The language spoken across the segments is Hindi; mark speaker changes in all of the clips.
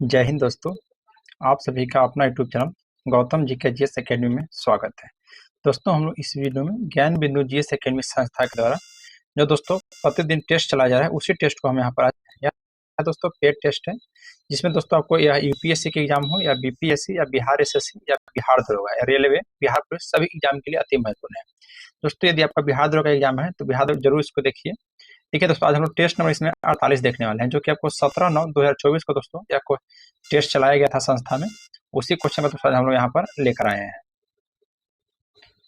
Speaker 1: जय हिंद दोस्तों। आप सभी का अपना यूट्यूब चैनल गौतम जी के जीएस एकेडमी में स्वागत है। दोस्तों, हम लोग इस वीडियो में ज्ञान बिंदु जीएस एकेडमी संस्था के द्वारा जो दोस्तों प्रतिदिन टेस्ट चलाया जा रहा है उसी टेस्ट को हम यहाँ पर आज यह दोस्तों पेड टेस्ट है, जिसमें दोस्तों आपको यह यूपीएससी के एग्जाम हो या बीपीएससी या बिहार एसएससी या बिहार दरोगा या रेलवे, बिहार पुलिस, सभी एग्जाम के लिए अति महत्वपूर्ण है। दोस्तों, यदि आपका बिहार दरोगा एग्जाम है तो बिहार जरूर इसको देखिए। ठीक है दोस्तों, आज हम लोग टेस्ट नंबर इसमें 48 देखने वाले हैं, जो कि आपको 17/9/2024 को दोस्तों या को टेस्ट चलाया गया था संस्था में, उसी क्वेश्चन का दोस्तों हम लोग यहाँ पर लेकर आए हैं।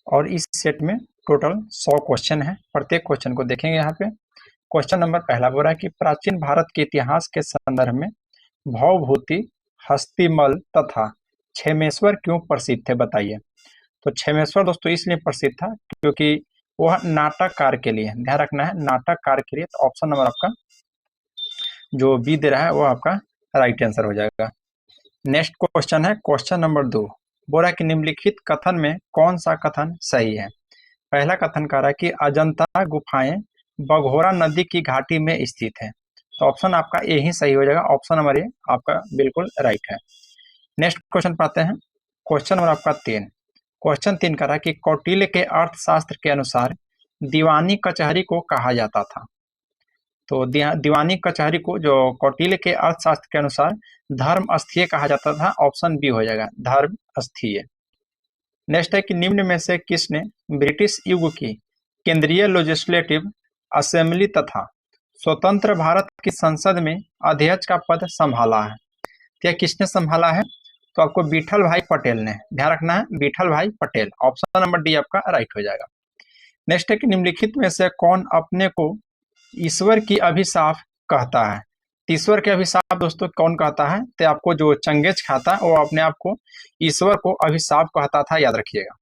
Speaker 1: और इस सेट में टोटल 100 क्वेश्चन है। प्रत्येक क्वेश्चन को देखेंगे यहाँ पे। क्वेश्चन नंबर पहला बोल रहा है कि प्राचीन भारत के इतिहास के संदर्भ में भवभूति, हस्तिमल तथा क्षेमेश्वर क्यों प्रसिद्ध थे, बताइए। तो क्षेमेश्वर दोस्तों इसलिए प्रसिद्ध था क्योंकि वह नाटककार के लिए, ध्यान रखना है, नाटककार के लिए। तो ऑप्शन नंबर आपका जो बी दे रहा है वो आपका राइट आंसर हो जाएगा। नेक्स्ट क्वेश्चन है क्वेश्चन नंबर 2। बोल रहा है कि निम्नलिखित कथन में कौन सा कथन सही है। पहला कथन कह रहा है कि अजंता गुफाएं बघोरा नदी की घाटी में स्थित है। तो ऑप्शन आपका ए ही सही हो जाएगा। ऑप्शन नंबर ए आपका बिल्कुल राइट है। नेक्स्ट क्वेश्चन पाते हैं। क्वेश्चन नंबर आपका 3। क्वेश्चन 3 कह रहा है कि कौटिल्य के अर्थशास्त्र के अनुसार दीवानी कचहरी को कहा जाता था। तो दीवानी कचहरी को जो कौटिल्य के अर्थशास्त्र के अनुसार धर्म स्थीय कहा जाता था। ऑप्शन बी हो जाएगा, धर्म स्थीय। नेक्स्ट है कि निम्न में से किसने ब्रिटिश युग की केंद्रीय लेजिस्लेटिव असेंबली तथा स्वतंत्र भारत की संसद में अध्यक्ष का पद संभाला है। तो यह किसने संभाला है? तो आपको विठल भाई पटेल ने, ध्यान रखना है, विठल भाई पटेल। ऑप्शन नंबर डी आपका राइट हो जाएगा। नेक्स्ट है कि निम्नलिखित में से कौन अपने को ईश्वर की अभिशाप कहता है। ईश्वर के अभिशाप दोस्तों कौन कहता है? तो आपको जो चंगेज खाता वो अपने आप को ईश्वर को अभिशाप कहता था, याद रखिएगा।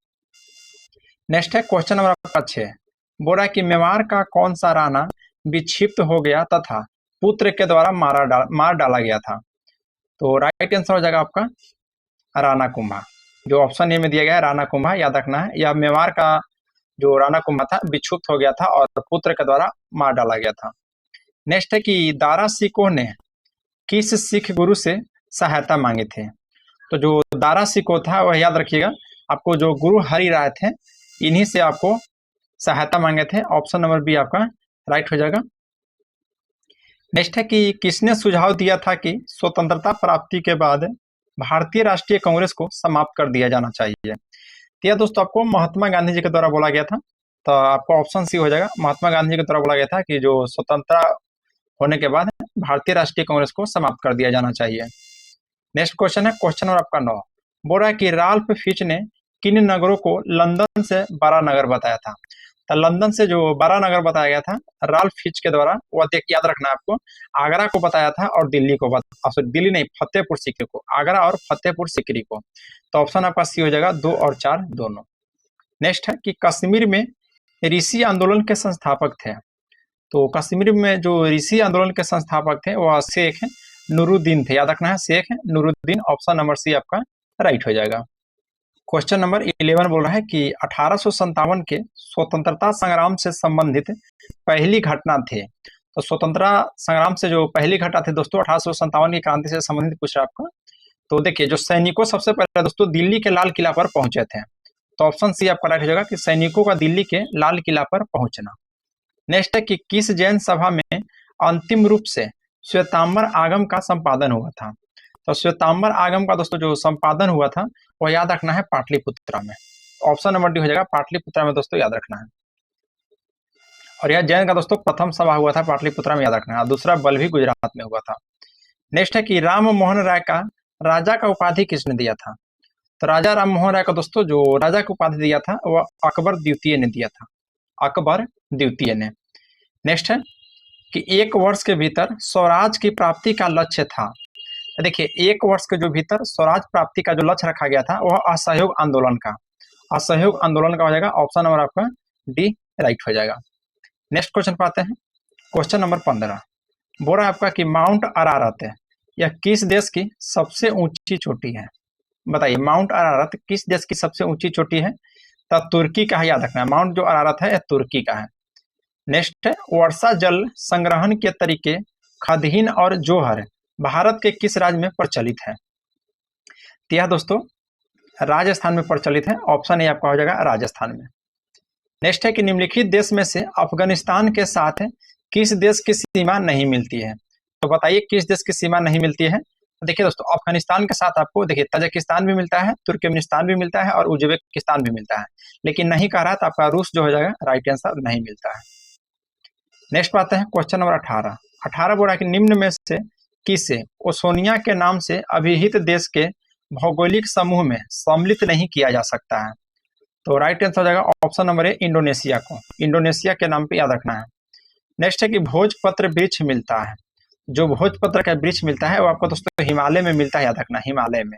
Speaker 1: नेक्स्ट है क्वेश्चन नंबर आपका 6। बोल रहा है कि मेवाड़ का कौन सा राणा विक्षिप्त हो गया तथा पुत्र के द्वारा मार डाला गया था। तो राइट आंसर हो जाएगा आपका राणा कुंभा। जो ऑप्शन ए में दिया गया है राणा कुंभा, याद रखना है। यह मेवाड़ का जो राणा कुंभा था विक्षुब्ध हो गया था और पुत्र के द्वारा मार डाला गया था। नेक्स्ट है कि दारा सिकोह ने किस सिख गुरु से सहायता मांगी थी। तो जो दारा सिकोह था वह याद रखिएगा, आपको जो गुरु हरि राय थे इन्हीं से आपको सहायता मांगे थे। ऑप्शन नंबर बी आपका राइट हो जाएगा। नेक्स्ट है कि किसने सुझाव दिया था कि स्वतंत्रता प्राप्ति के बाद भारतीय राष्ट्रीय कांग्रेस को समाप्त कर दिया जाना चाहिए। तो यह दोस्तों आपको महात्मा गांधी जी के द्वारा बोला गया था। तो आपको ऑप्शन सी हो जाएगा, महात्मा गांधी जी के द्वारा बोला गया था कि जो स्वतंत्रता होने के बाद भारतीय राष्ट्रीय कांग्रेस को समाप्त कर दिया जाना चाहिए। नेक्स्ट क्वेश्चन है क्वेश्चन नंबर आपका 9। बोल रहा है कि राल्फ फिच ने किन नगरों को लंदन से बड़ा नगर बताया था। तो लंदन से जो बड़ा नगर बताया गया था राल्फ फिच के द्वारा, वह याद रखना है आपको, आगरा को बताया था और दिल्ली को दिल्ली नहीं, फतेहपुर सीकरी को, आगरा और फतेहपुर सीकरी को। तो ऑप्शन आपका सी हो जाएगा, 2 और 4 दोनों। नेक्स्ट है कि कश्मीर में ऋषि आंदोलन के संस्थापक थे। तो कश्मीर में जो ऋषि आंदोलन के संस्थापक थे वह शेख नूरुद्दीन थे, याद रखना है, Sheikh Nooruddin. Option number C आपका राइट हो जाएगा। क्वेश्चन नंबर 11 बोल रहा है कि 1857 के स्वतंत्रता संग्राम से संबंधित पहली घटना थी। तो स्वतंत्रता संग्राम से जो पहली घटना थी दोस्तों 1857 की क्रांति से संबंधित पूछ रहा है आपका। तो देखिए, जो सैनिकों सबसे पहले दोस्तों दिल्ली के लाल किला पर पहुंचे थे। तो ऑप्शन सी आपका राइट हो जाएगा कि सैनिकों का दिल्ली के लाल किला पर पहुंचना। नेक्स्ट है कि किस जैन सभा में अंतिम रूप से श्वेतांबर आगम का संपादन हुआ था। तो श्वेतांबर आगम का दोस्तों जो संपादन हुआ था वह याद रखना है पाटलिपुत्रा में। ऑप्शन नंबर डी हो जाएगा, पाटलिपुत्रा में दोस्तों, याद रखना है। और यह जैन का दोस्तों प्रथम सभा हुआ था पाटलिपुत्रा में, याद रखना है। दूसरा बल्लभी गुजरात में हुआ था। नेक्स्ट है कि राम मोहन राय का राजा का उपाधि किसने दिया था। तो राजा राम मोहन राय का दोस्तों जो राजा का उपाधि दिया था वह अकबर द्वितीय ने दिया था, अकबर द्वितीय ने। नेक्स्ट है कि 1 वर्ष के भीतर स्वराज की प्राप्ति का लक्ष्य था। देखिए, 1 वर्ष के जो भीतर स्वराज प्राप्ति का जो लक्ष्य रखा गया था वह असहयोग आंदोलन का, असहयोग आंदोलन का हो जाएगा। ऑप्शन नंबर आपका डी राइट हो जाएगा। नेक्स्ट क्वेश्चन पाते हैं। क्वेश्चन नंबर 15 बोल रहा है आपका कि माउंट अरारत यह किस देश की सबसे ऊंची चोटी है। बताइए, माउंट अरारत किस देश की सबसे ऊंची चोटी है। तो तुर्की का है, याद रखना है। माउंट जो अरारत है यह तुर्की का है। नेक्स्ट है वर्षा जल संग्रहण के तरीके खदहीन और जोहर भारत के किस राज्य में प्रचलित है? तो यह दोस्तों राजस्थान में प्रचलित है। ऑप्शन ए आपका हो जाएगा राजस्थान में। नेक्स्ट है कि निम्नलिखित देश में से अफगानिस्तान के साथ किस देश की सीमा नहीं मिलती है? तो बताइए किस देश की सीमा नहीं मिलती है? तो देखिए दोस्तों, अफगानिस्तान के साथ आपको देखिए तजाकिस्तान भी मिलता है, तुर्कमेनिस्तान भी मिलता है और उज्बेकिस्तान भी मिलता है, लेकिन नहीं कह रहा तो आपका रूस जो हो जाएगा राइट आंसर नहीं मिलता है। नेक्स्ट बात है क्वेश्चन नंबर 18। 18 बोला कि निम्न में से किसे ओशनिया के नाम से अभिहित देश के भौगोलिक समूह में सम्मिलित नहीं किया जा सकता है? तो राइट आंसर हो जाएगा ऑप्शन नंबर ए इंडोनेशिया को। इंडोनेशिया के नाम पे याद रखना है। नेक्स्ट है कि भोजपत्र वृक्ष मिलता है। जो भोजपत्र का वृक्ष मिलता है वो आपको दोस्तों हिमालय में मिलता है, याद रखना हिमालय में।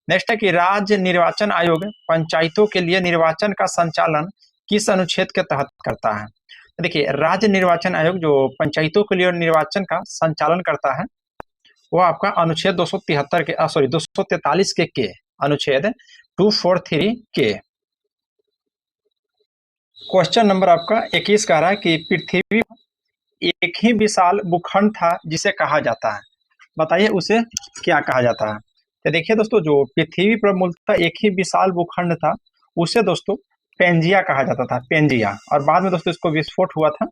Speaker 1: नेक्स्ट है कि राज्य निर्वाचन आयोग पंचायतों के लिए निर्वाचन का संचालन किस अनुच्छेद के तहत करता है? देखिए राज्य निर्वाचन आयोग जो पंचायतों के लिए निर्वाचन का संचालन करता है वो आपका अनुच्छेद 273 के 243 के अनुच्छेद 243 के। क्वेश्चन नंबर आपका 21 कह रहा है कि पृथ्वी एक ही विशाल भूखंड था जिसे कहा जाता है। बताइए उसे क्या कहा जाता है? तो देखिए दोस्तों, जो पृथ्वी पर मूलतः एक ही विशाल भूखंड था उसे दोस्तों पेंजिया कहा जाता था, पेंजिया। और बाद में दोस्तों इसको विस्फोट हुआ था।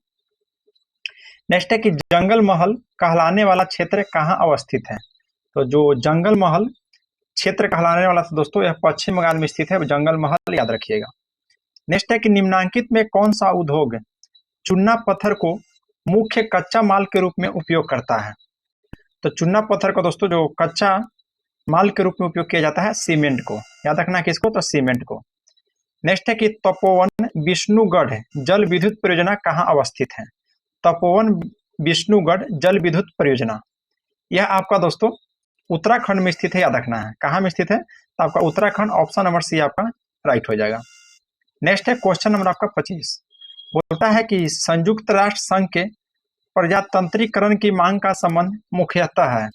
Speaker 1: नेक्स्ट है कि जंगल महल कहलाने वाला क्षेत्र कहाँ अवस्थित है? तो जो जंगल महल क्षेत्र कहलाने वाला था दोस्तों यह पश्चिम बंगाल में स्थित है, जंगल महल याद रखिएगा। नेक्स्ट है कि निम्नांकित में कौन सा उद्योग चूना पत्थर को मुख्य कच्चा माल के रूप में उपयोग करता है? तो चूना पत्थर को दोस्तों जो कच्चा माल के रूप में उपयोग किया जाता है सीमेंट को, याद रखना है किसको? तो सीमेंट को। नेक्स्ट है कि तपोवन विष्णुगढ़ जल विद्युत परियोजना कहाँ अवस्थित है? तपोवन विष्णुगढ़ जल विद्युत परियोजना यह आपका दोस्तों उत्तराखंड में स्थित है, याद रखना है। कहाँ में स्थित है? तो आपका उत्तराखंड, ऑप्शन नंबर सी आपका राइट हो जाएगा। नेक्स्ट है क्वेश्चन नंबर आपका 25। बोलता है कि संयुक्त राष्ट्र संघ के प्रजातंत्रीकरण की मांग का संबंध मुख्यतः है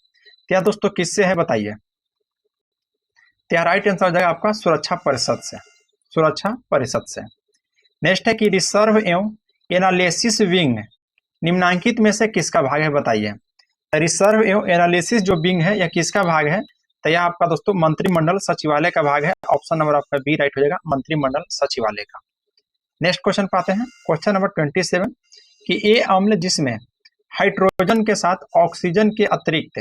Speaker 1: क्या दोस्तों किससे है? बताइए। क्या राइट आंसर हो जाएगा आपका सुरक्षा परिषद से, सुरक्षा परिषद से। नेक्स्ट है कि रिसर्व एवं एनालिसिस विंग निम्नांकित में से किसका भाग है? बताइए। रिसर्व एवं एनालिसिस जो विंग है यह किसका भाग है? तो यह आपका दोस्तों मंत्रिमंडल सचिवालय का भाग है। ऑप्शन नंबर आपका बी राइट हो जाएगा, मंत्रिमंडल सचिवालय का। नेक्स्ट क्वेश्चन पाते हैं, क्वेश्चन नंबर 27 कि ए अम्ल जिसमें हाइड्रोजन के साथ ऑक्सीजन के अतिरिक्त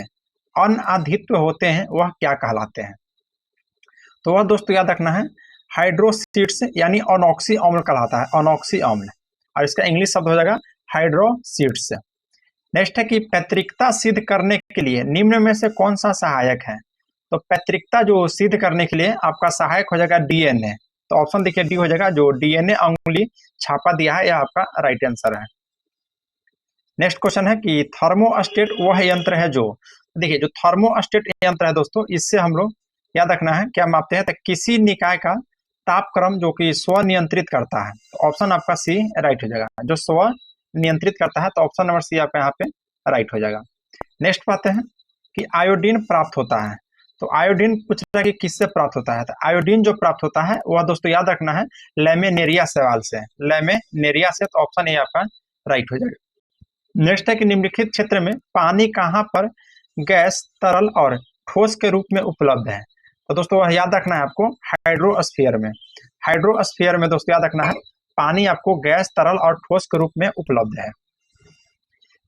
Speaker 1: अनाधित्व होते हैं वह क्या कहलाते हैं? तो वह दोस्तों याद रखना है हाइड्रोसीड्स यानी अनॉक्सी अम्ल कहलाता है, अनॉक्सी अम्ल। और इसका इंग्लिश शब्द हो जाएगा हाइड्रोसीड्स। नेक्स्ट है कि पैतृकता सिद्ध करने के लिए निम्न में से कौन सा सहायक है? तो पैतृकता जो सिद्ध करने के लिए आपका सहायक हो जाएगा डीएनए। तो ऑप्शन देखिए डी हो जाएगा, जो डीएनए अंगुली छापा दिया है यह आपका राइट आंसर है। नेक्स्ट क्वेश्चन है कि थर्मोस्टेट वह यंत्र है जो, देखिए जो थर्मोस्टेट यंत्र है दोस्तों इससे हम लोग याद रखना है क्या मापते हैं? तो किसी निकाय का तापक्रम जो कि स्व नियंत्रित करता है। तो ऑप्शन आपका सी राइट हो जाएगा, जो स्व नियंत्रित करता है। तो ऑप्शन नंबर सी आपका यहाँ पे राइट हो जाएगा। नेक्स्ट पाते हैं कि आयोडीन प्राप्त होता है। तो आयोडीन पूछ रहा है कि किससे प्राप्त होता है? तो आयोडीन जो प्राप्त होता है वह दोस्तों याद रखना है लैमेनेरिया सवाल से, लैमेनेरिया से। तो ऑप्शन ए आपका राइट हो जाएगा। नेक्स्ट है कि निम्नलिखित क्षेत्र में पानी कहाँ पर गैस, तरल और ठोस के रूप में उपलब्ध है? तो दोस्तों वह याद रखना है आपको हाइड्रोस्फीयर में। हाइड्रोस्फीयर में दोस्तों याद रखना है पानी आपको गैस, तरल और ठोस के रूप में उपलब्ध है।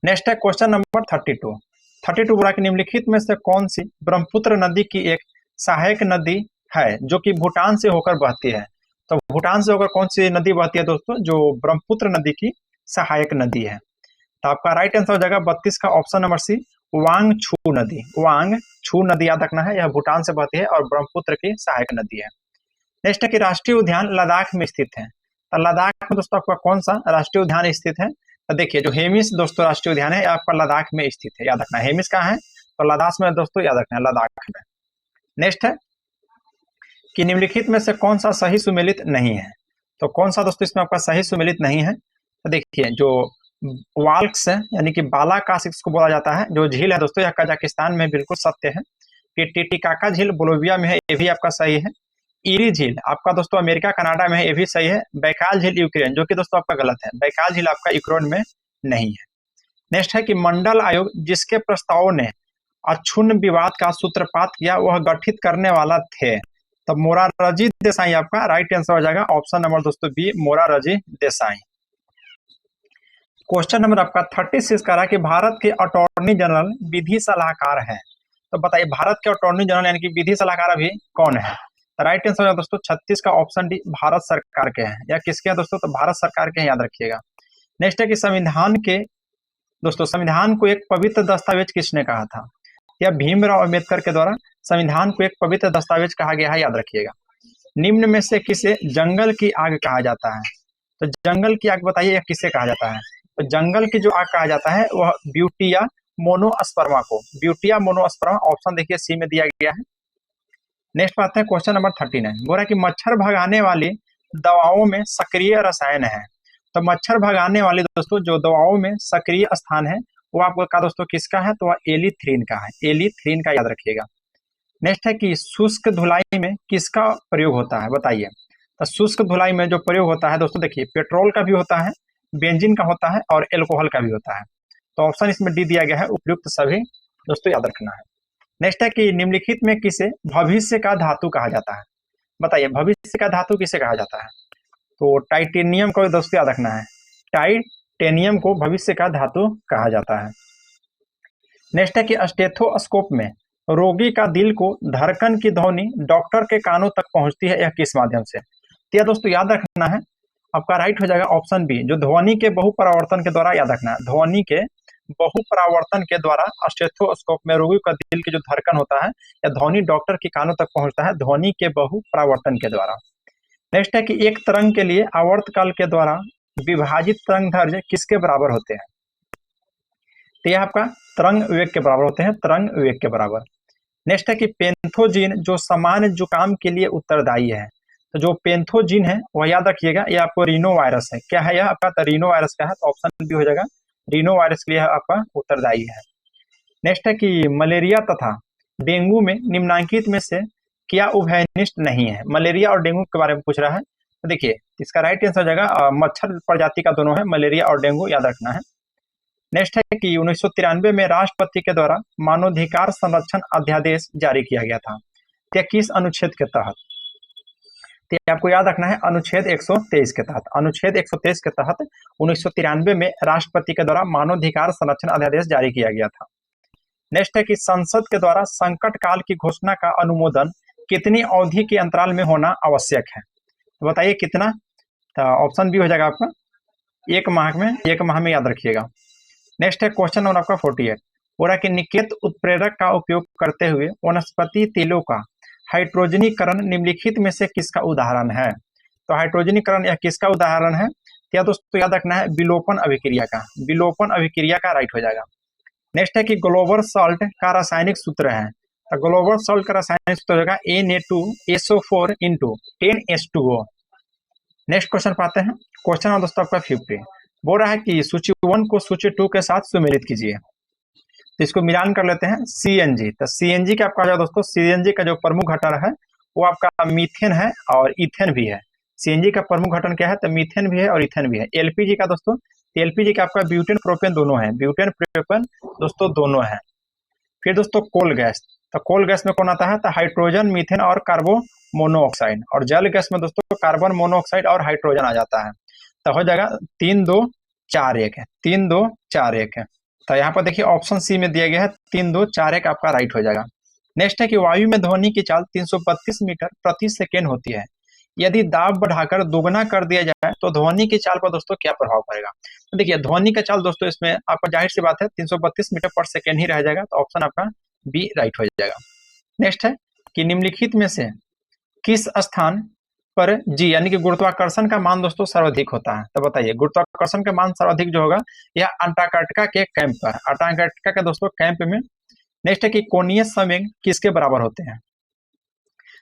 Speaker 1: नेक्स्ट है क्वेश्चन नंबर 32। 32 बोला कि निम्नलिखित में से कौन सी ब्रह्मपुत्र नदी की एक सहायक नदी है जो कि भूटान से होकर बहती है? तो भूटान से होकर कौन सी नदी बहती है दोस्तों? जो ब्रह्मपुत्र नदी की सहायक नदी है। तो आपका राइट आंसर हो जाएगा 32 का ऑप्शन नंबर सी वांग छू नदी। वांग छू नदी याद रखना है, यह भूटान से बहती है और ब्रह्मपुत्र की सहायक नदी है। नेक्स्ट है कि राष्ट्रीय उद्यान लद्दाख में स्थित है। तो लद्दाख में दोस्तों आपका कौन सा राष्ट्रीय उद्यान स्थित है? तो देखिए जो हेमिस दोस्तों राष्ट्रीय उद्यान है आपका लद्दाख में स्थित है, याद रखना है। हेमिस कहाँ है? तो लद्दाख में दोस्तों याद रखना है, लद्दाख में। नेक्स्ट है कि निम्नलिखित में से कौन सा सही सुमेलित नहीं है? तो कौन सा दोस्तों इसमें आपका सही सुमेलित नहीं है? तो देखिए जो वाल्क्स है यानी कि बालाकाश इसको बोला जाता है, जो झील है दोस्तों यह कजाकिस्तान में बिल्कुल सत्य है। फिर टिटिकाका झील बोलिविया में है, ये भी आपका सही है। ईरी झील आपका दोस्तों अमेरिका कनाडा में है, ये भी सही है। बैकाल झील यूक्रेन, जो कि दोस्तों आपका गलत है, बैकाल झील आपका यूक्रेन में नहीं है। नेक्स्ट है कि मंडल आयोग जिसके प्रस्ताव ने अक्षुण्ण विवाद का सूत्रपात किया वह गठित करने वाला थे। तो मोरारजी देसाई आपका राइट आंसर हो जाएगा ऑप्शन नंबर दोस्तों B, Morarji Desai. Question number आपका 36 कह रहा है कि भारत के अटॉर्नी जनरल विधि सलाहकार हैं। तो बताइए भारत के अटॉर्नी जनरल यानी कि विधि सलाहकार अभी कौन है? राइट आंसर है दोस्तों 36 का ऑप्शन डी, भारत सरकार के हैं। या किसके हैं दोस्तों? तो भारत सरकार के हैं, याद रखिएगा। नेक्स्ट है कि संविधान के दोस्तों संविधान को एक पवित्र दस्तावेज किसने कहा था? या भीमराव अम्बेडकर के द्वारा संविधान को एक पवित्र दस्तावेज कहा गया है, याद रखिएगा। निम्न में से किसे जंगल की आग कहा जाता है? तो जंगल की आग बताइए या किसे कहा जाता है? तो जंगल की जो आग कहा जाता है वह ब्यूटिया मोनोस्पर्मा को, ब्यूटिया मोनोस्पर्मा, ऑप्शन देखिए सी में दिया गया है। नेक्स्ट बात है क्वेश्चन नंबर 39, बोला कि मच्छर भगाने वाली दवाओं में सक्रिय रसायन है। तो मच्छर भगाने वाली दोस्तों जो दवाओं में सक्रिय स्थान है वो आपको का दोस्तों किसका है? तो वह एलीथ्रीन का है, एलीथ्रीन का, याद रखिएगा। नेक्स्ट है कि शुष्क धुलाई में किसका प्रयोग होता है? बताइए। तो शुष्क धुलाई में जो प्रयोग होता है दोस्तों देखिए पेट्रोल का भी होता है, बेंजीन का होता है और एल्कोहल का भी होता है। तो ऑप्शन इसमें डी दिया गया है, उपयुक्त सभी दोस्तों याद रखना है। नेक्स्ट है कि निम्नलिखित में किसे भविष्य का धातु कहा जाता है? बताइए भविष्य का धातु किसे कहा जाता है? तो टाइटेनियम को दोस्तों याद रखना है, टाइटेनियम को भविष्य का धातु कहा जाता है। नेक्स्ट है कि स्टेथोस्कोप में रोगी का दिल को धड़कन की ध्वनि डॉक्टर के कानों तक पहुंचती है, यह किस माध्यम से? तो यह दोस्तों याद रखना है, आपका राइट हो जाएगा ऑप्शन बी, जो ध्वनि के बहुपरावर्तन के द्वारा, याद रखना है ध्वनि के बहुपरावर्तन के द्वारा स्टेथोस्कोप में रोगी का दिल की जो धड़कन होता है या ध्वनि डॉक्टर के कानों तक पहुंचता है ध्वनि के बहुपरावर्तन के द्वारा। नेक्स्ट है कि एक तरंग के लिए आवर्तकाल के द्वारा विभाजित तरंग दैर्ध्य किसके बराबर होते हैं? तो यह आपका तरंग वेग के बराबर होते हैं, तरंग वेग के बराबर। नेक्स्ट है कि पेंथोजीन जो सामान्य जुकाम के लिए उत्तरदायी है। तो जो पेंथोजीन है वह याद रखिएगा ये आपको रीनो वायरस है। क्या है यह आपका? तो रीनो वायरस का है, तो ऑप्शन बी हो जाएगा, रीनो वायरस के लिए आपका उत्तरदायी है। नेक्स्ट है कि मलेरिया तथा डेंगू में निम्नांकित में से क्या उभयनिष्ठ नहीं है? मलेरिया और डेंगू के बारे में पूछ रहा है। तो देखिए इसका राइट आंसर हो जाएगा मच्छर प्रजाति का दोनों है, मलेरिया और डेंगू, याद रखना है। नेक्स्ट है कि 1993 में राष्ट्रपति के द्वारा मानवाधिकार संरक्षण अध्यादेश जारी किया गया था, क्या किस अनुच्छेद के तहत? तो आपको याद रखना है अनुच्छेद 123 के तहत, अनुच्छेद 123 के तहत 1993 में राष्ट्रपति के द्वारा मानवाधिकार संरक्षण अध्यादेश जारी किया गया था। नेक्स्ट है कि संसद के द्वारा संकट काल की घोषणा का अनुमोदन कितनी अवधि के अंतराल में होना आवश्यक है? तो बताइए कितना? तो ऑप्शन बी हो जाएगा आपका एक माह में, याद रखिएगा। नेक्स्ट है क्वेश्चन नंबर आपका 48, हो रहा है कि निकेत उत्प्रेरक का उपयोग करते हुए वनस्पति तेलों का हाइड्रोजनीकरण निम्नलिखित में से किसका उदाहरण है? तो हाइड्रोजनीकरण यह किसका उदाहरण है? क्या दोस्तों याद रखना है विलोपन अभिक्रिया का, विलोपन अभिक्रिया का राइट हो जाएगा। नेक्स्ट है कि ग्लोबल सॉल्ट का रासायनिक सूत्र है। तो ग्लोबल सॉल्ट का रासायनिक सूत्र होगा Na2SO4 × 10H2O। नेक्स्ट क्वेश्चन पाते हैं, क्वेश्चन नंबर दोस्तों आपका 50, बोल रहा है कि सूची 1 को सूची 2 के साथ सुमेलित कीजिए। तो इसको मिलान कर लेते हैं। CNG, तो CNG का आपका दोस्तों CNG का जो प्रमुख घटक है वो आपका मीथेन है और इथेन भी है। CNG का प्रमुख घटक क्या है? तो मीथेन भी है और इथेन भी है। LPG का दोस्तों, LPG का आपका ब्यूटेन प्रोपेन दोनों है, ब्यूटेन प्रोपेन दोस्तों दोनों है। फिर दोस्तों कोल गैस, तो कोल गैस में कौन आता है? तो हाइड्रोजन, मीथेन और कार्बन मोनोऑक्साइड। और जल गैस में दोस्तों कार्बन मोनोऑक्साइड और हाइड्रोजन आ जाता है। तो हो जाएगा 3 2 4 1 है, 3 2 4 1 है। तो यहाँ पर देखिए ऑप्शन सी में दिया गया है 3 2 4 1 आपका राइट हो जाएगा। नेक्स्ट है कि वायु में ध्वनि की चाल 332 मीटर प्रति सेकेंड होती है। यदि दाब बढ़ाकर दोगुना कर दिया जाए तो ध्वनि की चाल पर दोस्तों क्या प्रभाव पड़ेगा? तो देखिए ध्वनि का चाल दोस्तों इसमें आपका जाहिर सी बात है 332 मीटर पर सेकेंड ही रह जाएगा, तो ऑप्शन आपका बी राइट हो जाएगा। नेक्स्ट है कि निम्नलिखित में से किस स्थान पर जी यानी कि गुरुत्वाकर्षण का मान दोस्तों सर्वाधिक होता है? तो बताइए गुरुत्वाकर्षण का मान सर्वाधिक जो होगा यह अंटार्कटिका के कैंप पर, अंटार्कटिका के दोस्तों कैंप में। नेक्स्ट है कि कोणीय संवेग किसके बराबर होते हैं?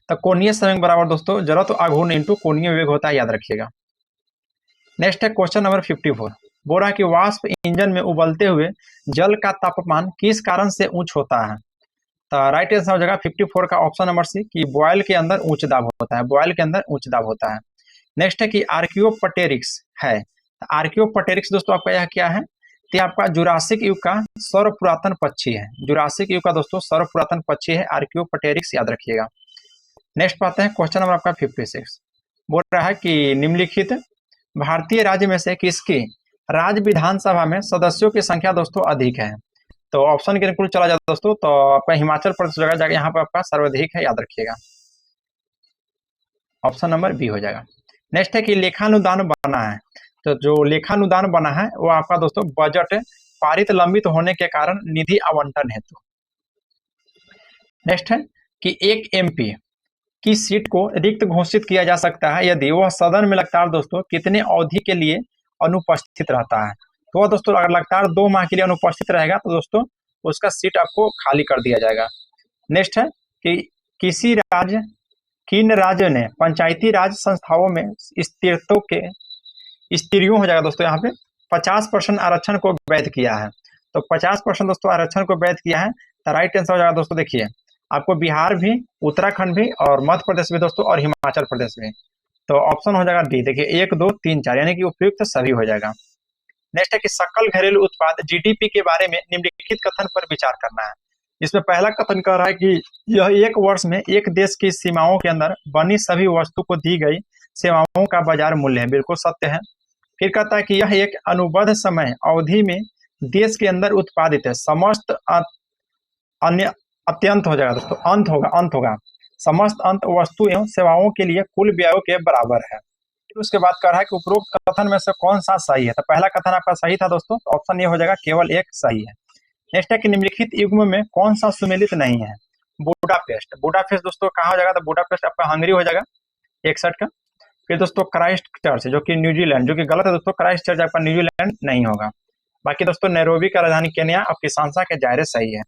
Speaker 1: तो कोणीय संवेग बराबर दोस्तों जड़त्व आघूर्ण इंटू कोणीय वेग होता है, याद रखिएगा। नेक्स्ट है क्वेश्चन नंबर 54, बोल रहा है कि वाष्प इंजन में उबलते हुए जल का तापमान किस कारण से उच्च होता है? तो राइट आंसर हो जाएगा 54 का ऑप्शन नंबर सी, कि बॉयल के अंदर उच्च दाब होता है, बॉयल के अंदर उच्च दाब होता है। नेक्स्ट है कि आर्कियोपटेरिक्स है। आर्कियोपटेरिक्स दोस्तों आपका यह क्या है? तो ये आपका जुरासिक युग का सर्व पुरातन पक्षी है। जुरासिक युग का दोस्तों सर्व पुरातन पक्षी है आर्कियोप्टेरिक्स, याद रखिएगा। नेक्स्ट पाते हैं क्वेश्चन नंबर आपका 56। बोल रहा है कि निम्नलिखित भारतीय राज्य में से किसकी राज्य विधानसभा में सदस्यों की संख्या दोस्तों अधिक है। तो ऑप्शन के अनुकूल चला जाता दोस्तों, तो आपका हिमाचल प्रदेश जगह जाकर यहाँ पर आपका सर्वाधिक है, याद रखिएगा। ऑप्शन नंबर बी हो जाएगा। नेक्स्ट है कि लेखानुदान बना है। तो जो लेखानुदान बना है वो आपका दोस्तों बजट पारित लंबित होने के कारण निधि आवंटन हेतु। नेक्स्ट है कि एक एमपी की सीट को रिक्त घोषित किया जा सकता है यदि वह सदन में लगातार दोस्तों कितने अवधि के लिए अनुपस्थित रहता है। तो वह दोस्तों अगर लगातार 2 माह के लिए अनुपस्थित रहेगा तो दोस्तों उसका सीट आपको खाली कर दिया जाएगा। नेक्स्ट है कि किसी राज्य किन राज्य ने पंचायती राज संस्थाओं में स्त्रियों हो जाएगा दोस्तों यहाँ पे 50% आरक्षण को वैध किया है। तो 50% दोस्तों आरक्षण को वैध किया है। तो राइट आंसर हो जाएगा दोस्तों, देखिए आपको बिहार भी, उत्तराखंड भी और मध्य प्रदेश भी दोस्तों और हिमाचल प्रदेश भी। तो ऑप्शन हो जाएगा डी, देखिए 1, 2, 3, 4 यानी कि उपयुक्त सभी हो जाएगा। नेक्स्ट है कि सकल घरेलू उत्पाद जीडीपी के बारे में निम्नलिखित कथन पर विचार करना है। इसमें पहला कथन कह रहा है कि यह एक वर्ष में एक देश की सीमाओं के अंदर बनी सभी वस्तु को दी गई सेवाओं का बाजार मूल्य है, बिल्कुल सत्य है। फिर कहता है कि यह एक अनुबद्ध समय अवधि में देश के अंदर उत्पादित है समस्त अन्य अत्यंत हो जाएगा दोस्तों, अंत होगा समस्त अंत वस्तु एवं सेवाओं के लिए कुल व्ययों के बराबर है। उसके बाद कह रहा है कि उपरोक्त कथन में से कौन सा सही है। तो पहला कथन आपका सही था दोस्तों, तो ऑप्शन ये हो जाएगा केवल एक सही है। नेक्स्ट है कि निम्नलिखित युग्म में कौन सा सुमेलित नहीं है। बुडापेस्ट, बुडापेस्ट दोस्तों कहाँ हो जाएगा, तो बुडापेस्ट आपका हंगरी हो जाएगा 61 का। फिर दोस्तों क्राइस्ट चर्च जो कि न्यूजीलैंड, जो कि गलत है दोस्तों, क्राइस्ट चर्च आपका न्यूजीलैंड नहीं होगा। बाकी दोस्तों नैरोबी का राजधानी केन्या और किसानसा के दायरे सही है।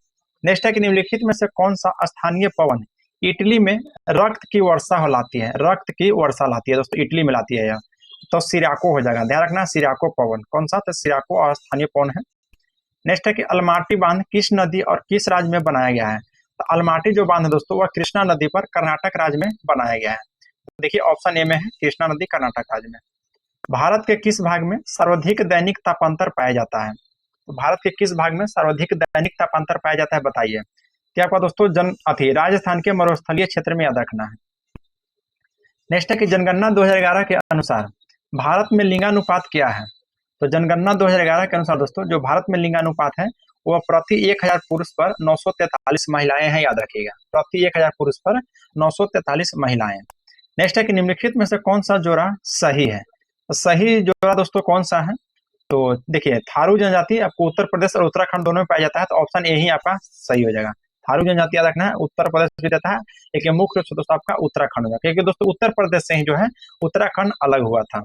Speaker 1: नेक्स्ट है कि निम्नलिखित में से कौन सा स्थानीय पवन इटली में रक्त की वर्षा लाती है, रक्त की वर्षा लाती है दोस्तों, इटली में लाती है यह। तो सिराको हो जाएगा, ध्यान रखना सिराको पवन कौन सा, तो सिराको और स्थानीय पवन है। नेक्स्ट है कि अलमाटी बांध किस नदी और किस राज्य में बनाया गया है। तो अलमाटी जो बांध है दोस्तों वह कृष्णा नदी पर कर्नाटक राज्य में बनाया गया है। तो देखिए ऑप्शन ए में है कृष्णा नदी कर्नाटक राज्य में। भारत के किस भाग में सर्वाधिक दैनिक तापांतर पाया जाता है। तो भारत के किस भाग में सर्वाधिक दैनिक तापांतर पाया जाता है बताइए। क्या आपका दोस्तों राजस्थान के मरुस्थलीय क्षेत्र में याद रखना है। नेक्स्ट है कि जनगणना 2011 के अनुसार भारत में लिंगानुपात क्या है। तो जनगणना 2011 के अनुसार दोस्तों जो भारत में लिंगानुपात है वह प्रति 1000 पुरुष पर 943 महिलाएं हैं, याद रखिएगा, प्रति 1000 पुरुष पर 943 महिलाएं। नेक्स्ट है कि निम्नलिखित में से कौन सा जोड़ा सही है। तो सही जोड़ा दोस्तों कौन सा है, तो देखिए थारू जनजाति आपको उत्तर प्रदेश और उत्तराखंड दोनों में पाया जाता है। तो ऑप्शन ए ही आपका सही हो जाएगा। थारू जनजाति याद रखना है, उत्तर प्रदेश भी देता है, लेकिन मुख्य रूप से दोस्तों आपका उत्तराखंड होगा, क्योंकि दोस्तों उत्तर प्रदेश से ही जो है उत्तराखंड अलग हुआ था।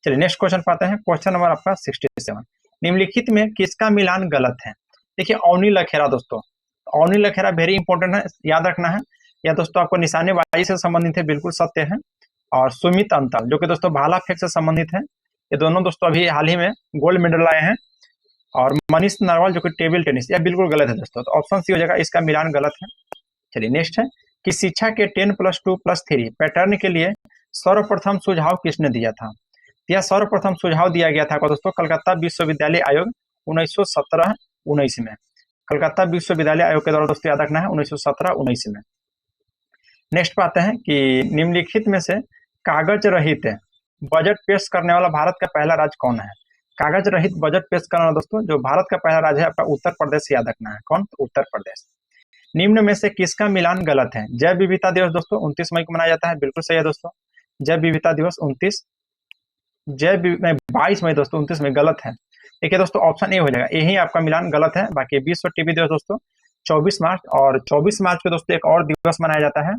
Speaker 1: चलिए नेक्स्ट क्वेश्चन पाते हैं, क्वेश्चन नंबर आपका 67। निम्नलिखित में किसका मिलान गलत है। देखिए अवनी लखेरा दोस्तों, अवनी लखेरा वेरी इंपॉर्टेंट है, याद रखना है। या दोस्तों आपको निशानेबाजी से संबंधित है, बिल्कुल सत्य है। और सुमित अंतल जो कि दोस्तों भाला फेंक से संबंधित है, ये दोनों दोस्तों अभी हाल ही में गोल्ड मेडल लाए हैं। और मनीष नरवाल जो कि टेबल टेनिस, यह बिल्कुल गलत है दोस्तों, तो ऑप्शन सी हो जाएगा, इसका मिलान गलत है। चलिए नेक्स्ट है कि शिक्षा के 10+2+3 पैटर्न के लिए सर्वप्रथम सुझाव किसने दिया था। यह सर्वप्रथम सुझाव दिया गया था दोस्तों कलकत्ता विश्वविद्यालय आयोग 1917-19 में। कलकत्ता विश्वविद्यालय आयोग के द्वारा दोस्तों याद रखना है 1917-19 में। नेक्स्ट पाते हैं कि निम्नलिखित में से कागज रहित बजट पेश करने वाला भारत का पहला राज्य कौन है। कागज रहित बजट पेश करने वाला दोस्तों जो भारत का पहला राज्य है आपका उत्तर प्रदेश, याद रखना है, कौन, तो उत्तर प्रदेश। निम्न में से किसका मिलान गलत है। जैव विविधता दिवस दोस्तों 29 मई को मनाया जाता है, बिल्कुल सही है दोस्तों। जैव विविधता दिवस 22 मई दोस्तों, 29 में गलत है। देखिए दोस्तों ऑप्शन ए हो जाएगा, यही आपका मिलान गलत है। बाकी विश्व टीबी दिवस दोस्तों 24 मार्च, और 24 मार्च को दोस्तों एक और दिवस मनाया जाता है,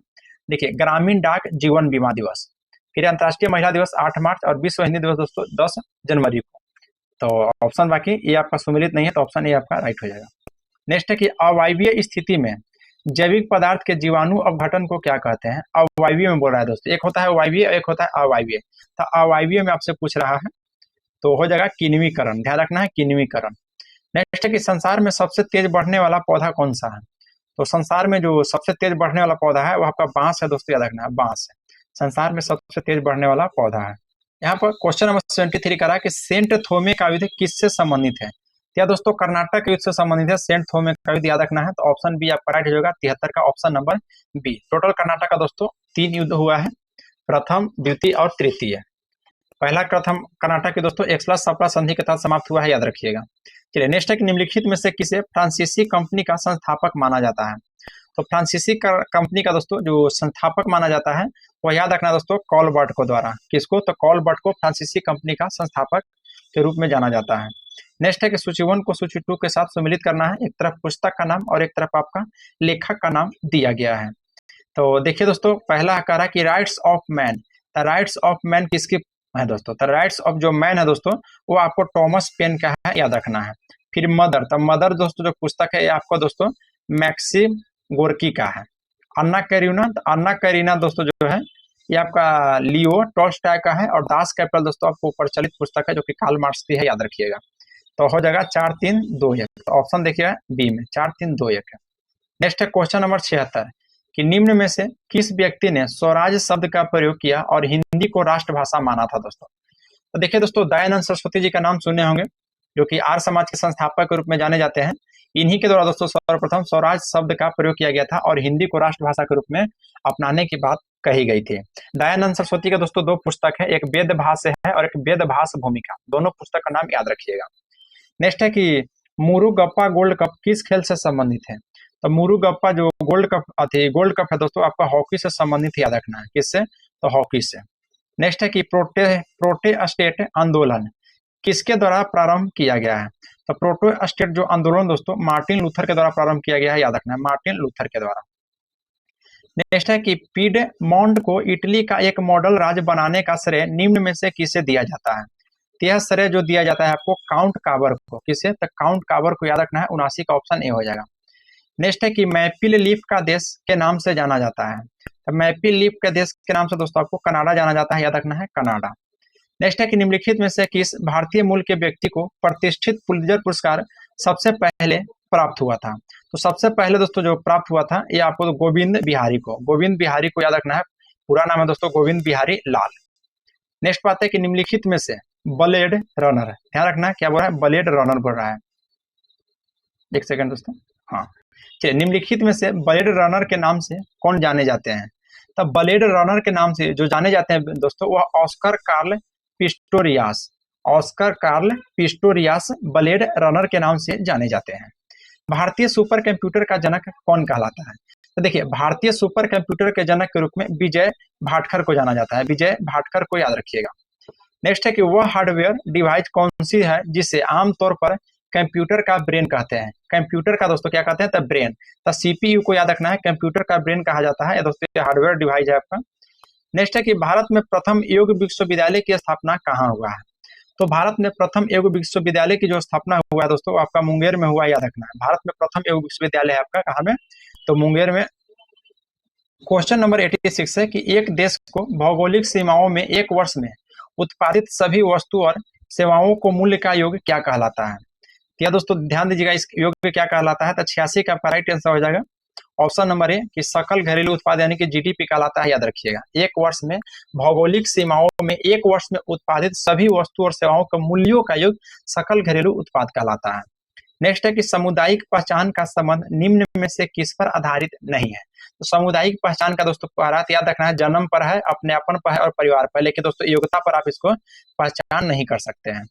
Speaker 1: देखिए ग्रामीण डाक जीवन बीमा दिवस। फिर अंतर्राष्ट्रीय महिला दिवस 8 मार्च और विश्व हिंदी दिवस दोस्तों 10 जनवरी को। तो ऑप्शन बाकी ये आपका सुमेलित नहीं है, तो ऑप्शन ए आपका राइट हो जाएगा। नेक्स्ट है कि अवायवीय स्थिति में जैविक पदार्थ के जीवाणु अपघटन को क्या कहते हैं। अवायवीय में बोल रहा है दोस्तों, एक होता है वायवीय, एक होता है अवायवीय। तो अवायवीय में आपसे पूछ रहा है, तो हो जाएगा किण्वीकरण, ध्यान रखना है किण्वीकरण। नेक्स्ट है कि संसार में सबसे तेज बढ़ने वाला पौधा कौन सा है। तो संसार में जो सबसे तेज बढ़ने वाला पौधा है वो आपका बांस है दोस्तों, याद रखना है, बांस है संसार में सबसे तेज बढ़ने वाला पौधा है। यहाँ पर क्वेश्चन नंबर 73 करा कि सेंट थोमे का युद्ध किससे संबंधित है। क्या दोस्तों कर्नाटक युद्ध से संबंधित है, सेंट थोमे का युद्ध याद रखना है, तो ऑप्शन बी आपका राइट हो जाएगा 73 का option number B. Total Karnataka का दोस्तों 3 युद्ध हुआ है, प्रथम, द्वितीय और तृतीय। पहला प्रथम कर्नाटक दोस्तों एक्सप्लस सप्ला संधि के तहत समाप्त हुआ है, याद रखिएगा। चलिए नेक्स्ट है कि निम्नलिखित में से किसे फ्रांसीसी कंपनी का संस्थापक माना जाता है। तो फ्रांसीसी कंपनी का दोस्तों जो संस्थापक माना जाता है वो याद रखना दोस्तों कॉलबर्ट को द्वारा। किसको? तो कॉलबर्ट को फ्रांसीसी कंपनी का संस्थापक के रूप में जाना जाता है। नेक्स्ट है कि सूची 1 को सूची 2 के साथ सम्मिलित करना है। एक तरफ पुस्तक का नाम और एक तरफ आपका लेखक का नाम दिया गया है। तो देखिए दोस्तों पहला कह रहा है कि rights of man. The rights of man किसकी है दोस्तों? द राइट्स ऑफ जो मैन है दोस्तों वो आपको टॉमस पेन का है, याद रखना है। फिर मदर, तो मदर दोस्तों जो पुस्तक है ये आपको दोस्तों मैक्सिम गोर्की का है। अन्ना कैरिना, अन्ना कैरिना दोस्तों जो है ये आपका लियो टॉल्स्टॉय का है। और दास कैपिटल दोस्तों आपको प्रचलित पुस्तक है जो कि कार्ल मार्क्स की है, याद रखिएगा। तो हो जाएगा 4-3-2-1। तो ऑप्शन देखिएगा बी में 4-3-2-1 है। नेक्स्ट है क्वेश्चन नंबर 76 कि निम्न में से किस व्यक्ति ने स्वराज शब्द का प्रयोग किया और हिंदी को राष्ट्रभाषा माना था दोस्तों? तो देखिए दोस्तों दयानंद सरस्वती जी का नाम सुने होंगे जो कि आर्य समाज के संस्थापक के रूप में जाने जाते हैं। इन्हीं के द्वारा दोस्तों सर्वप्रथम स्वराज शब्द का प्रयोग किया गया था और हिंदी को राष्ट्रभाषा के रूप में अपनाने की बात कही गई थी। दयानंद सरस्वती के दोस्तों 2 पुस्तक है, एक वेद भाष्य है और एक वेद भाष्य भूमिका। दोनों पुस्तक का नाम याद रखिएगा। नेक्स्ट है कि मुरुगप्पा गोल्ड कप किस खेल से संबंधित है? तो मुरुगप्पा जो गोल्ड कप है दोस्तों आपका हॉकी से संबंधित याद रखना है। किससे? तो हॉकी से। नेक्स्ट है कि प्रोटेस्टेंट आंदोलन किसके द्वारा प्रारंभ किया गया है? तो प्रोटेस्टेंट जो आंदोलन दोस्तों मार्टिन लूथर के द्वारा प्रारंभ किया गया है, याद रखना है, मार्टिन लूथर के द्वारा। नेक्स्ट है कि पीडमोंट को इटली का एक मॉडल राज्य बनाने का श्रेय निम्न में से किसे दिया जाता है? यह श्रेय जो दिया जाता है आपको काउंट काबर को। किसे? तो काउंट काबर को याद रखना है। 79 का ऑप्शन ए हो जाएगा। नेक्स्ट है कि मैपिल लीफ का देश के नाम से जाना जाता है। तो मैपिल लीफ के देश के नाम से दोस्तों आपको कनाडा जाना जाता है, याद रखना है, कनाडा। नेक्स्ट है कि निम्नलिखित में से किस भारतीय मूल के व्यक्ति को प्रतिष्ठित पुलित्जर पुरस्कार सबसे पहले प्राप्त हुआ था? तो सबसे पहले दोस्तों जो प्राप्त हुआ था ये आपको गोविंद बिहारी को, गोविंद बिहारी को याद रखना है। पूरा नाम है दोस्तों गोविंद बिहारी लाल। नेक्स्ट बात है कि निम्नलिखित में से ब्लेड रनर, ध्यान रखना क्या बोल रहा है? ब्लेड रनर बोल रहा है। एक सेकंड दोस्तों, हाँ चलिए। निम्नलिखित में से ब्लेड रनर के नाम से कौन जाने जाते हैं? तब ब्लेड रनर के नाम से जो जाने जाते हैं दोस्तों वह Oscar Carl Pistorius, Oscar Carl Pistorius blade runner के नाम से जाने जाते हैं। भारतीय सुपर कंप्यूटर का जनक कौन कहलाता है? तो देखिए भारतीय सुपर कंप्यूटर के जनक के रूप में विजय भाटकर को जाना जाता है, विजय भाटकर को याद रखिएगा। नेक्स्ट है कि वह हार्डवेयर डिवाइस कौन सी है जिसे आमतौर पर कंप्यूटर का ब्रेन कहते हैं? कंप्यूटर का दोस्तों क्या कहते हैं? तो ब्रेन। तो सीपीयू को याद रखना है, कंप्यूटर का ब्रेन कहा जाता है दोस्तों, ये हार्डवेयर डिवाइस है आपका। नेक्स्ट है कि भारत में प्रथम योग विश्वविद्यालय की स्थापना कहाँ हुआ है? तो भारत में प्रथम योग विश्वविद्यालय की जो स्थापना हुआ है दोस्तों आपका मुंगेर में हुआ, याद रखना है। भारत में प्रथम योग विश्वविद्यालय है आपका कहाँ में? तो मुंगेर में। क्वेश्चन नंबर 86 है कि एक देश को भौगोलिक सीमाओं में एक वर्ष में उत्पादित सभी वस्तु और सेवाओं को मूल्य का योग क्या कहलाता है? या दोस्तों ध्यान दीजिएगा इस योग में क्या कहलाता है। तो 86 का आपका राइट आंसर हो जाएगा ऑप्शन नंबर ए कि सकल घरेलू उत्पाद यानी कि जीडीपी कहलाता है, याद रखिएगा। एक वर्ष में भौगोलिक सीमाओं में एक वर्ष में उत्पादित सभी वस्तु और सेवाओं के मूल्यों का योग सकल घरेलू उत्पाद कहलाता है। नेक्स्ट है कि सामुदायिक पहचान का संबंध निम्न में से किस पर आधारित नहीं है? तो सामुदायिक पहचान का दोस्तों आधार याद रखना है, जन्म पर है, अपनेपन पर है और परिवार पर, लेकिन दोस्तों योग्यता पर आप इसको पहचान नहीं कर सकते हैं।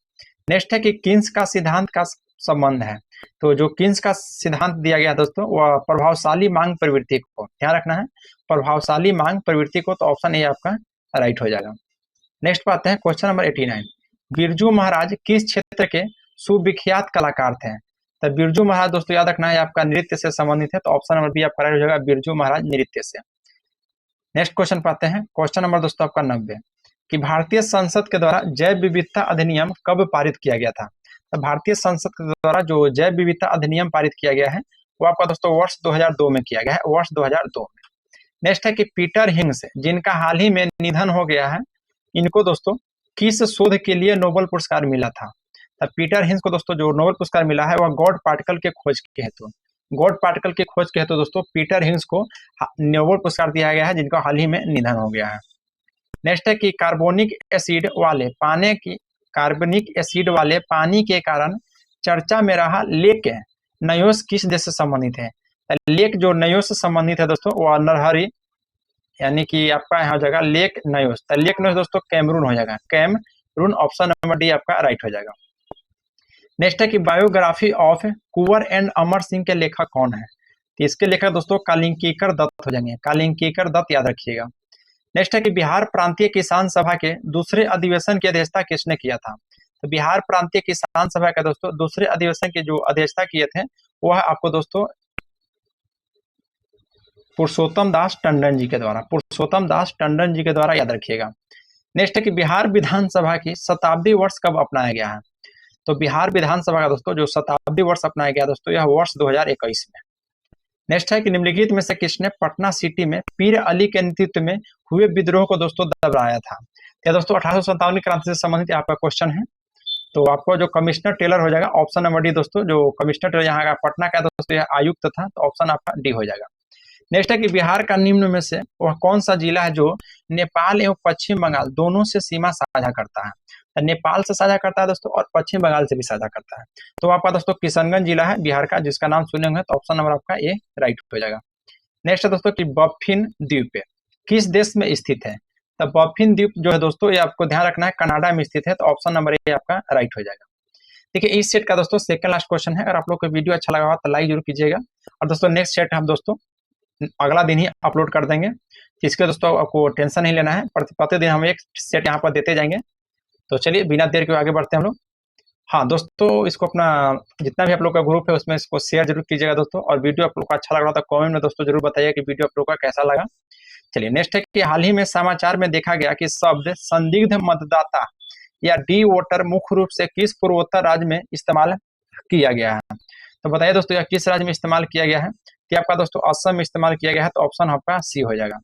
Speaker 1: नेक्स्ट है कि किन्स का सिद्धांत का संबंध है। तो जो किन्स का सिद्धांत दिया गया दोस्तों वह प्रभावशाली मांग प्रवृत्ति को, ध्यान रखना है, प्रभावशाली मांग प्रवृत्ति को। तो ऑप्शन ए आपका राइट हो जाएगा। नेक्स्ट बात है क्वेश्चन नंबर 89, बिरजू महाराज किस क्षेत्र के सुविख्यात कलाकार थे? तो बिरजू महाराज दोस्तों याद रखना है आपका नृत्य से संबंधित है, तो ऑप्शन नंबर बी आपका राइट हो जाएगा, बिरजू महाराज नृत्य से। नेक्स्ट क्वेश्चन पाते हैं, क्वेश्चन नंबर दोस्तों आपका 90 कि भारतीय संसद के द्वारा जैव विविधता अधिनियम कब पारित किया गया था? तो भारतीय संसद के द्वारा जो जैव विविधता अधिनियम पारित किया गया है वो आपका दोस्तों वर्ष 2002 में किया गया है, वर्ष 2002 में। नेक्स्ट है कि पीटर हिंग्स जिनका हाल ही में निधन हो गया है, इनको दोस्तों किस शोध के लिए नोबेल पुरस्कार मिला था? तो पीटर हिंग्स को दोस्तों जो नोबेल पुरस्कार मिला है वह गॉड पार्टिकल के खोज के हेतु, गॉड पार्टिकल के खोज के हेतु दोस्तों पीटर हिंग्स को नोबेल पुरस्कार दिया गया है, जिनका हाल ही में निधन हो गया है। नेक्स्ट है कि कार्बोनिक एसिड वाले पानी के कारण चर्चा में रहा लेक नयोस किस देश से संबंधित है? लेक जो नयोस से संबंधित है दोस्तों वो नरहरी, यानी कि आपका यहाँ हो जाएगा लेक नयोस। तो लेक नयोस दोस्तों कैमरून हो जाएगा, कैमरून। ऑप्शन नंबर डी आपका राइट हो जाएगा। नेक्स्ट है कि biography of Kunwar and Amar Singh के लेखक कौन है? तो इसके लेखक दोस्तों कालिंकीकर दत्त हो जाएंगे, कालिंकीकर दत्त याद रखिएगा। नेक्स्ट है कि बिहार प्रांतीय किसान सभा के दूसरे अधिवेशन की अध्यक्षता किसने किया था? तो बिहार प्रांतीय किसान सभा का दोस्तों दूसरे अधिवेशन की जो अध्यक्षता किए थे वह आपको दोस्तों पुरुषोत्तम दास टंडन जी के द्वारा, पुरुषोत्तम दास टंडन जी के द्वारा याद रखिएगा। नेक्स्ट है कि बिहार विधानसभा की शताब्दी वर्ष कब अपनाया गया है? तो बिहार विधानसभा का दोस्तों जो शताब्दी वर्ष अपनाया गया दोस्तों यह वर्ष 2021 में। नेक्स्ट है कि निम्नलिखित में से किसने पटना सिटी में पीर अली के नेतृत्व में हुए विद्रोह को दोस्तों दबाया था? क्या दोस्तों 1857 क्रांति से संबंधित आपका क्वेश्चन है। तो आपको जो कमिश्नर टेलर हो जाएगा, ऑप्शन नंबर डी दोस्तों। जो कमिश्नर टेलर यहाँ का पटना का दोस्तों यह आयुक्त था, तो ऑप्शन आपका डी हो जाएगा। नेक्स्ट है कि बिहार का निम्न में से वह कौन सा जिला है जो नेपाल एवं पश्चिम बंगाल दोनों से सीमा साझा करता है? तो नेपाल से साझा करता है दोस्तों और पश्चिम बंगाल से भी साझा करता है। तो आपका दोस्तों किशनगंज जिला है बिहार का, जिसका नाम सुने होंगे, तो ऑप्शन नंबर आपका ए राइट हो जाएगा। नेक्स्ट है दोस्तों कि बफिन द्वीप किस देश में स्थित है? तो बफिन द्वीप जो है दोस्तों ये आपको ध्यान रखना है कनाडा में स्थित है, तो ऑप्शन नंबर ए आपका राइट हो जाएगा। देखिए इस सेट का दोस्तों सेकंड लास्ट क्वेश्चन है। अगर आप लोग को वीडियो अच्छा लगा हो तो लाइक जरूर कीजिएगा। और दोस्तों नेक्स्ट सेट हम दोस्तों अगला दिन ही अपलोड कर देंगे, इसके दोस्तों आपको टेंशन नहीं लेना है, प्रतिदिन हम एक सेट यहाँ पर देते जाएंगे। तो चलिए बिना देर के आगे बढ़ते हैं हम लोग। हाँ दोस्तों, इसको अपना जितना भी आप लोग का ग्रुप है उसमें इसको शेयर जरूर कीजिएगा दोस्तों। और वीडियो आप लोग को अच्छा लग रहा था कमेंट में दोस्तों जरूर बताइए कि वीडियो आप लोग का कैसा लगा। चलिए नेक्स्ट है कि हाल ही में समाचार में देखा गया कि शब्द संदिग्ध मतदाता या डी वोटर मुख्य रूप से किस पूर्वोत्तर राज्य में इस्तेमाल किया गया है? तो बताइए दोस्तों यह किस राज्य में इस्तेमाल किया गया है? कि आपका दोस्तों असम में इस्तेमाल किया गया है, तो ऑप्शन आपका सी हो जाएगा।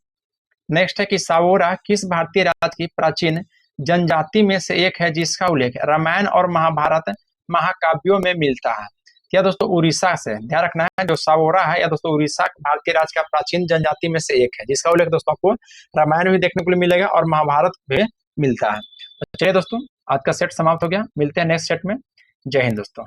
Speaker 1: नेक्स्ट है कि सावोरा किस भारतीय राज्य की प्राचीन जनजाति में से एक है जिसका उल्लेख रामायण और महाभारत महाकाव्यों में मिलता है? या दोस्तों उड़ीसा से, ध्यान रखना है, जो सावोरा है या दोस्तों उड़ीसा भारतीय राज्य का प्राचीन जनजाति में से एक है जिसका उल्लेख दोस्तों आपको रामायण भी देखने को मिलेगा और महाभारत भी मिलता है। तो चलिए दोस्तों आज का सेट समाप्त हो गया, मिलते हैं नेक्स्ट सेट में। जय हिंद दोस्तों।